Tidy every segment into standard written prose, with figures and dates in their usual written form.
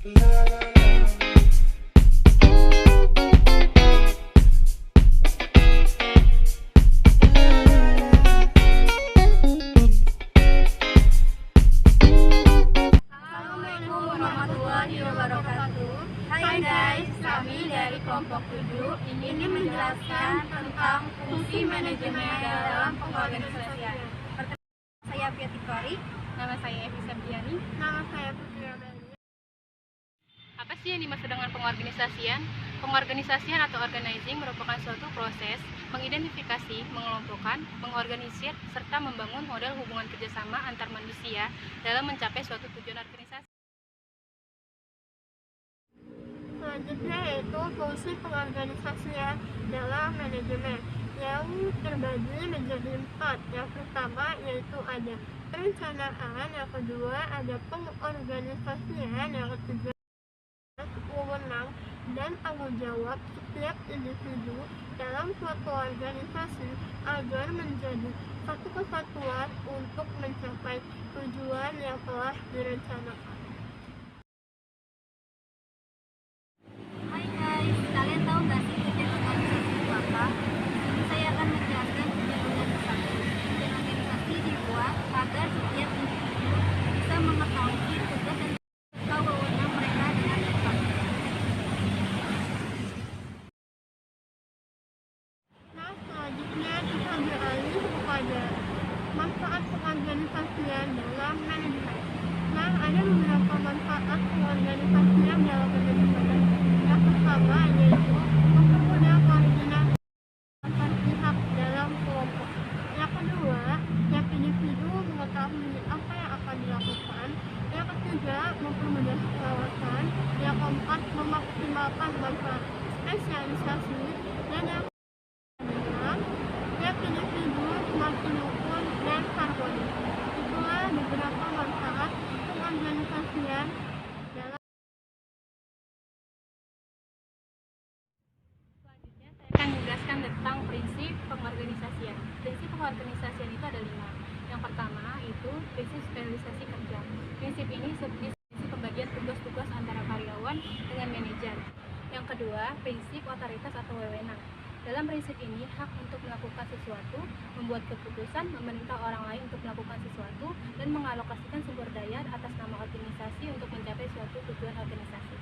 Assalamualaikum warahmatullahi wabarakatuh. Hai guys, kami dari kelompok 7 ingin menjelaskan tentang fungsi manajemen dalam pengorganisasian. Perkenalkan, saya Fiati Kori. Nama saya Evi Sabdiani. Nama saya Putri Amelia. Apa sih yang dimaksud dengan pengorganisasian? Pengorganisasian atau organizing merupakan suatu proses mengidentifikasi, mengelompokkan, mengorganisir, serta membangun model hubungan kerjasama antar manusia dalam mencapai suatu tujuan organisasi. Selanjutnya yaitu fungsi pengorganisasian dalam manajemen yang terbagi menjadi 4. Yang pertama yaitu ada perencanaan, yang kedua ada pengorganisasian, yang ketiga wewenang dan tanggung jawab setiap individu dalam suatu organisasi agar menjadi satu kesatuan untuk mencapai tujuan yang telah direncanakan. Hai guys, kalian tahu nggak sih tujuan organisasi itu apa? Di sini saya akan menjelaskan tujuan organisasi. Tujuan organisasi dibuat agar setiap individu bisa mengetahui tugas dan wewenang mereka dengan tepat. Nah, selanjutnya kita beralih kepada manfaat pengorganisasian dalam manajemen. Nah, ada beberapa manfaat pengorganisasian dalam manajemen. Yang pertama yaitu mempermudah koordinasi antar pihak dalam kelompok. Yang kedua, tiap individu mengetahui apa yang akan dilakukan. Yang ketiga, mempermudah pengawasan. Yang keempat, memaksimalkan manfaat spesialisasi. Dan yang tiap individu semakin rukun dan harmonis. Itulah beberapa manfaat pengorganisasian dalam. Selanjutnya saya akan menjelaskan tentang prinsip pengorganisasian. Prinsip pengorganisasian itu ada 5. Yang pertama itu prinsip sterilisasi kerja. Prinsip ini seperti pembagian tugas-tugas antara karyawan dengan manajer. Yang kedua, prinsip otoritas atau wewenang. Dalam prinsip ini, hak untuk melakukan sesuatu, membuat keputusan, memerintah orang lain untuk melakukan sesuatu, dan mengalokasikan sumber daya atas nama organisasi untuk mencapai suatu tujuan organisasi.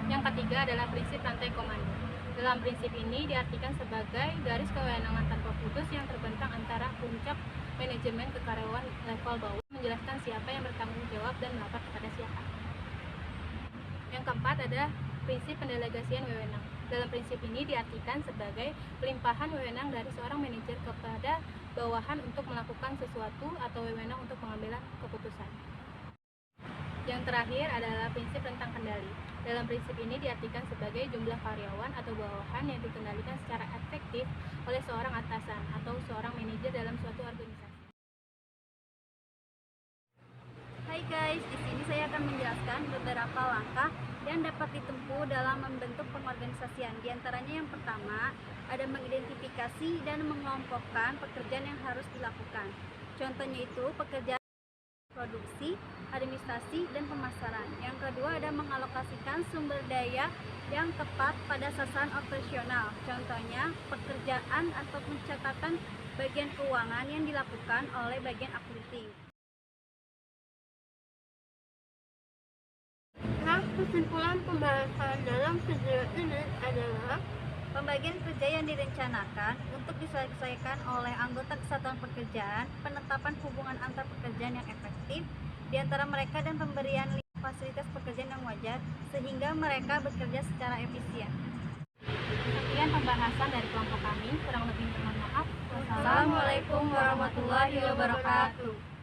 Yang ketiga adalah prinsip rantai komando. Dalam prinsip ini diartikan sebagai garis kewenangan tanpa putus yang terbentang antara puncak manajemen ke karyawan level bawah, menjelaskan siapa yang bertanggung jawab dan melapor kepada siapa. Yang keempat ada prinsip pendelegasian wewenang. Dalam prinsip ini diartikan sebagai pelimpahan wewenang dari seorang manajer kepada bawahan untuk melakukan sesuatu atau wewenang untuk mengambil keputusan. Yang terakhir adalah prinsip rentang kendali. Dalam prinsip ini diartikan sebagai jumlah karyawan atau bawahan yang dikendalikan secara efektif oleh seorang atasan atau seorang manajer dalam suatu organisasi. Hai guys, di sini saya akan menjelaskan beberapa langkah yang dapat ditempuh dalam membentuk pengorganisasian. Di antaranya yang pertama, ada mengidentifikasi dan mengelompokkan pekerjaan yang harus dilakukan. Contohnya itu pekerjaan produksi, administrasi, dan pemasaran. Yang kedua ada mengalokasikan sumber daya yang tepat pada sasaran operasional. Contohnya pekerjaan atau pencatatan bagian keuangan yang dilakukan oleh bagian accounting. Nah, kesimpulan pembahasan dalam video ini adalah Pembagian kerja yang direncanakan untuk diselesaikan oleh anggota kesatuan pekerjaan, penetapan hubungan antar pekerjaan yang efektif di antara mereka dan pemberian fasilitas pekerjaan yang wajar sehingga mereka bekerja secara efisien. Sekian pembahasan dari kelompok kami, kurang lebih mohon maaf. Wassalamualaikum warahmatullahi wabarakatuh.